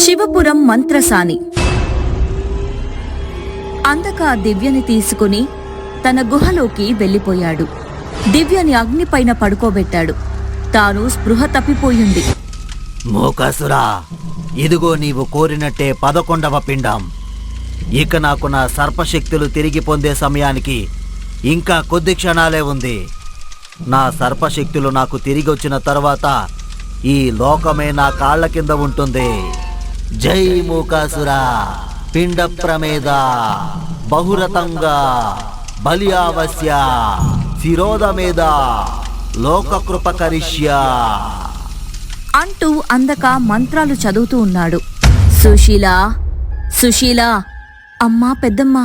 శివపురం మంత్రసాని. అందక దివ్యని తీసుకుని తన గుహలోకి వెళ్ళిపోయాడు. దివ్యని అగ్నిపైన పడుకోబెట్టాడు. తాను స్పృహ తప్పిపోయింది. మూకాసురా, ఇదిగో నీవు కోరినట్టే 11వ పిండం. ఇక నాకు నా సర్పశక్తులు తిరిగి పొందే సమయానికి ఇంకా కొద్ది క్షణాలే ఉంది. నా సర్పశక్తులు నాకు తిరిగి వచ్చిన తర్వాత ఈ లోకమే నా కాళ్ల కింద ఉంటుంది. జై మూకాసురా, పిండ ప్రమేద, బహురతంగా, బలియావస్య, శిరోధమేద, లోకకృప కరిష్య అంటూ అందక మంత్రాలు చదువుతూ ఉన్నాడు. సుశీలా, సుశీలా, అమ్మా పెద్దమ్మా,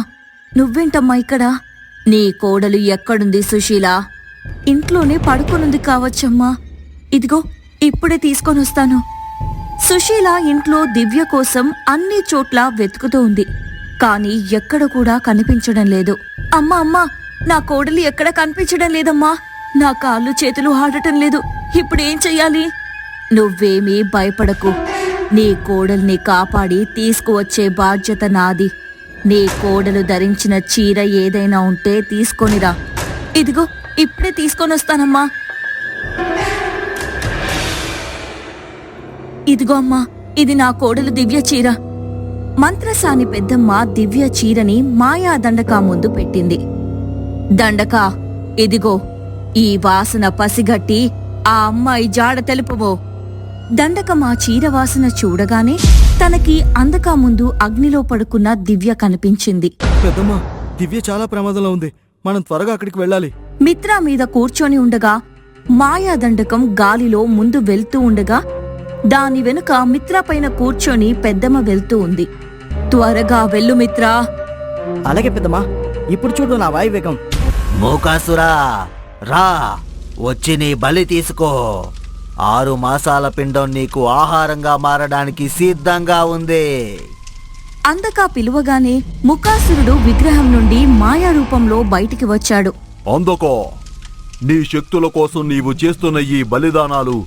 నువ్వేంటమ్మా ఇక్కడ? నీ కోడలు ఎక్కడుంది సుశీలా? ఇంట్లోనే పడుకొనుంది కావచ్చమ్మా. ఇదిగో ఇప్పుడే తీసుకొనొస్తాను. సుశీల ఇంట్లో దివ్య కోసం అన్ని చోట్ల వెతుకుతూ ఉంది. కాని ఎక్కడ కూడా కనిపించడం లేదు. అమ్మా అమ్మా, నా కోడలి ఎక్కడ కనిపించడం లేదమ్మా. నా కాళ్ళు చేతులు ఆడటం లేదు. ఇప్పుడేం చెయ్యాలి? నువ్వేమీ భయపడకు. నీ కోడల్ని కాపాడి తీసుకువచ్చే బాధ్యత నాది. నీ కోడలు ధరించిన చీర ఏదైనా ఉంటే తీసుకొనిరా. ఇదిగో ఇప్పుడే తీసుకొనొస్తానమ్మా. ఇదిగో అమ్మా, ఇది నా కోడలు దివ్య చీర. మంత్రసాని పెద్దమ్మ దివ్య చీరని మాయా దండకా ముందు పెట్టింది. దండకా, ఇదిగో ఈ వాసన పసిగట్టి ఆ అమ్మాయి జాడ తెలుపువో. దండకమా చీర వాసన చూడగానే తనకి అందకా ముందు అగ్నిలో పడుకున్న దివ్య కనిపించింది. పెద్దమ్మా, దివ్య చాలా ప్రమాదంలో ఉంది. మనం త్వరగా అక్కడికి వెళ్ళాలి. మిత్రా మీద కూర్చొని ఉండగా మాయా దండకం గాలిలో ముందు వెళ్తూ ఉండగా దాని వెనుక మిత్రా పైన కూర్చొని పెద్దమ్మ వెళ్తూ ఉంది. త్వరగా వెళ్ళు మిత్రా. అలాగే పెద్దమ్మా, ఇప్పుడు చూడు నా వాయువేగం. మూకాసురా, రా, వచ్చి నీ బలి తీసుకో. 6 మాసాల పిండం నీకు ఆహారంగా మారడానికి సిద్ధంగా ఉంది. అందకా పిలువగానే ముకాసురుడు విగ్రహం నుండి మాయా రూపంలో బయటికి వచ్చాడు. అందుకో, నీ శక్తుల కోసం నీవు చేస్తున్న ఈ బలిదానాలు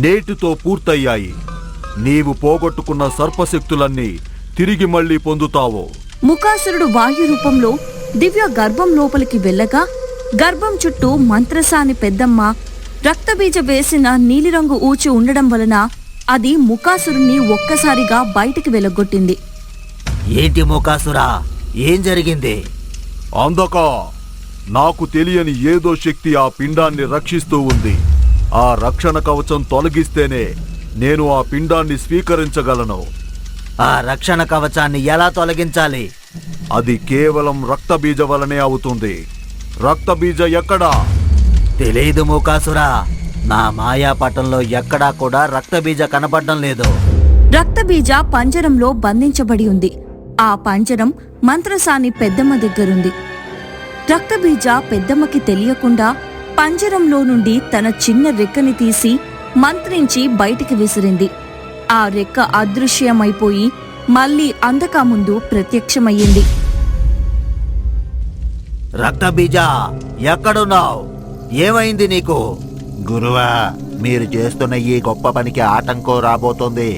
నేటితో పూర్తయ్యాయి. నీవు పోగొట్టుకున్న సర్పశక్తులన్నీ తిరిగి మళ్లీ పొందుతావు. ముకాసురుడు వాయు రూపంలో దివ్య గర్భం లోపలికి వెళ్ళగా గర్భం చుట్టూ మంత్రసాని పెద్దమ్మ రక్తబీజ వేసిన నీలిరంగు ఊచి ఉండడం వలన అది ముకాసురుణ్ణి ఒక్కసారిగా బయటికి వెలగొట్టింది. ఏంటి మూకాసురా, ఏం జరిగింది? అందకా, నాకు తెలియని ఏదో శక్తి ఆ పిండాన్ని రక్షిస్తూ ఉంది. ఆ రక్షణ కవచం తొలగిస్తేనే నేను ఆ పిండాన్ని స్వీకరించగలను. ఆ రక్షణ కవచాన్ని ఎలా తొలగించాలి? అది కేవలం రక్తబీజ వలనే అవుతుంది. రక్తబీజ ఎక్కడా? తెలీదు మూకాసురా, నా మాయాపటంలో ఎక్కడా కూడా రక్తబీజ కనబడడం లేదు. రక్తబీజ పంజరంలో బంధించబడి ఉంది. ఆ పంజరం మంత్రసాని పెద్దమ్మ దగ్గరుంది. రక్తబీజ పెద్దమ్మకి తెలియకుండా పంజరంలో నుండి తన చిన్న రెక్కని తీసి మంత్రించి బయటికి విసిరింది. ఆ రెక్క అదృశ్యమైపోయి మళ్లీ అందకా ముందు ప్రత్యక్షమయ్యింది. రక్తబీజ, ఎక్కడున్నావు? ఏమైంది నీకు? గురువా, మీరు చేస్తున్న ఈ గొప్ప పనికి ఆటంకం రాబోతోంది.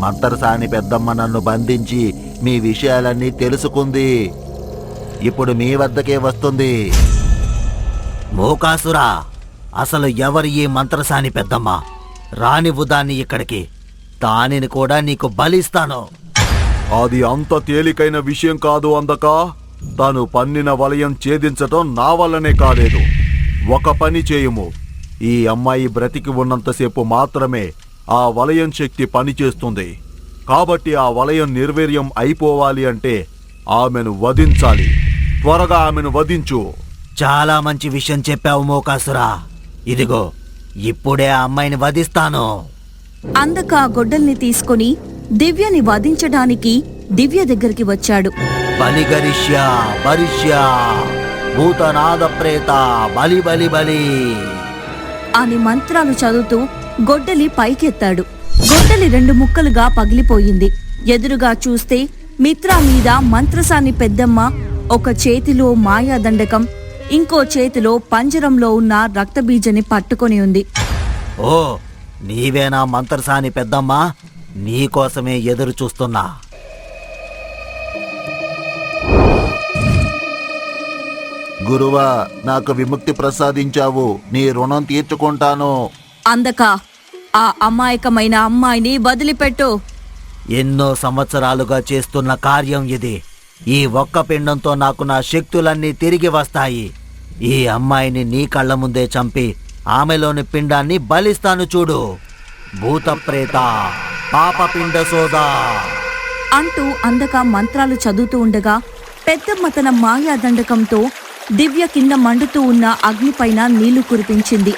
మంత్రసాని పెద్దమ్మ నన్ను బంధించి మీ విషయాలన్నీ తెలుసుకుంది. ఇప్పుడు మీ వద్దకే వస్తుంది. మూకాసురా, అసలు ఎవరు ఈ మంత్రసాని పెద్దమ్మ? రానివ్వు దాన్ని ఇక్కడికి. దానిని కూడా నీకు బలిస్తాను. అది అంత తేలికైన విషయం కాదు అందక. తను పన్నిన వలయం ఛేదించటం నా వల్లనే కాలేదు. ఒక పని చేయుము. ఈ అమ్మాయి బ్రతికి ఉన్నంతసేపు మాత్రమే ఆ వలయం శక్తి పనిచేస్తుంది. కాబట్టి ఆ వలయం నిర్వీర్యం అయిపోవాలి అంటే ఆమెను వధించాలి. త్వరగా ఆమెను వధించు. చాలా మంచి విషయం చెప్పావు మూకాసురా. ఇదిగో ఇప్పుడే ఆ అమ్మాయిని వధిస్తాను. అందక గొడ్డల్ని తీసుకుని దివ్యని వధించడానికి దివ్య దగ్గరికి వచ్చాడు. బలిగరిష్య బరిష్య భూతనాద ప్రేత బలి బలి బలి అని మంత్రాలు చదువుతూ గొడ్డలి పైకెత్తాడు. గొడ్డలి 2 ముక్కలుగా పగిలిపోయింది. ఎదురుగా చూస్తే మిత్రా మీద మంత్రసాని పెద్దమ్మ ఒక చేతిలో మాయా దండకం, ఇంకో చేతిలో పంజరంలో ఉన్న రక్తబీజని పట్టుకొని ఉంది. ఓ, నీవేనా మంత్రసాని పెద్దమ్మా? నీకోసమే ఎదురు చూస్తున్నా. గురువా, నాకు విముక్తి ప్రసాదించావు. నీ రుణం తీర్చుకుంటాను. అందక ఆ అమాయకమైన అమ్మాయిని వదిలిపెట్టు. ఎన్నో సంవత్సరాలుగా చేస్తున్న కార్యం ఇది. ఈ ఒక్క పిండంతో నాకు నా శక్తులన్నీ తిరిగి వస్తాయి. ఈ అమ్మాయిని నీ కళ్ళ ముందే చంపి ఆమెలోని పిండాన్ని బలిస్తాను చూడు. భూతప్రేత పాపపిండ సోదా అంటూ అందక మంత్రాలు చదువుతూ ఉండగా పెద్దమ్మ తన మాయాదండకంతో దివ్య కింద మండుతూ ఉన్న అగ్నిపైన నీళ్లు కురిపించింది.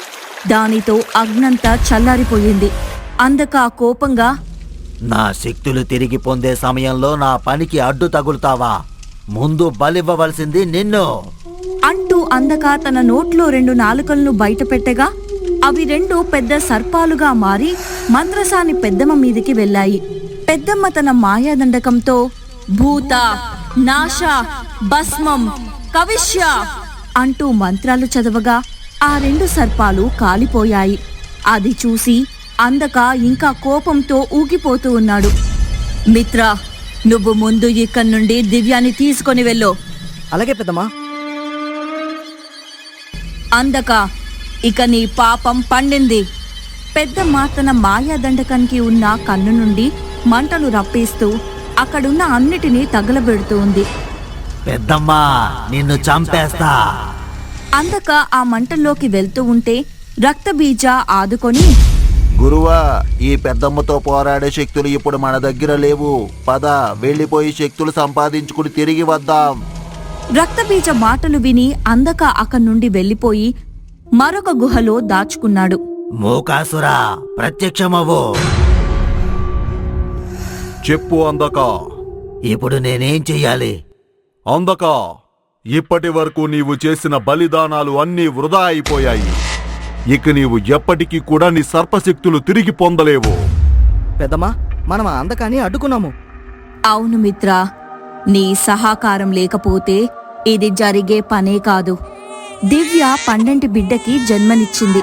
దానితో అగ్నంతా చల్లారిపోయింది. అందక కోపంగా, నా శక్తులు తిరిగి పొందే సమయంలో నా పనికి అడ్డు తగులుతావా? ముందు బలివ్వవలసింది నిన్ను అంటూ అందక తన నోట్లో 2 నాలుకలను బయటపెట్టగా అవి 2 పెద్ద సర్పాలుగా మారి మంత్రసాని పెద్దమ్మ మీదికి వెళ్ళాయి. పెద్దమ్మ తన మాయాదండకంతో భూత నాశ భస్మం కవిష్య అంటూ మంత్రాలు చదవగా ఆ 2 సర్పాలు కాలిపోయాయి. అది చూసి అందక ఇంకా కోపంతో ఊగిపోతూ ఉన్నాడు. మిత్రా, నువ్వు ముందు ఇక్కడి నుండి దివ్యాన్ని తీసుకొని వెళ్ళు. అలాగే పెద్దమ్మా. అందక ఇక నీ పాపం పండింది. పెద్దమ్మ తన మాయాదండకానికి ఉన్న కన్ను నుండి మంటలు రప్పిస్తూ అక్కడున్న అన్నిటినీ తగలబెడుతూ ఉంది. పెద్దమ్మా, నిన్ను చంపేస్తా. అందక ఆ మంటల్లోకి వెళ్తూ ఉంటే రక్తబీజ ఆదుకొని, గురువా, ఈ పెద్దమ్మతో పోరాడే శక్తులు ఇప్పుడు మన దగ్గర లేవు. పద, వెళ్ళిపోయి శక్తులు సంపాదించుకుని తిరిగి వద్దాం. రక్తబీజ మాటలు విని అందక అక్కడి నుండి వెళ్ళిపోయి మరొక గుహలో దాచుకున్నాడు. మూకాసురా, ప్రత్యక్షమవ్వు. చెప్పు అందక. ఇప్పుడు నేనేం చెయ్యాలి? అందక, ఇప్పటి వరకు నీవు చేసిన బలిదానాలు అన్నీ వృధా అయిపోయాయి. ఇక నీవు ఎప్పటికీ కూడా నీ సర్పశక్తులు తిరిగి పొందలేవు. పెద్దమ్మా, మనం ఆ అందకాన్ని అడ్డుకున్నాము. అవును మిత్రా, నీ సహకారం లేకపోతే ఇది జరిగే పనే కాదు. దివ్య 12 బిడ్డకి జన్మనిచ్చింది.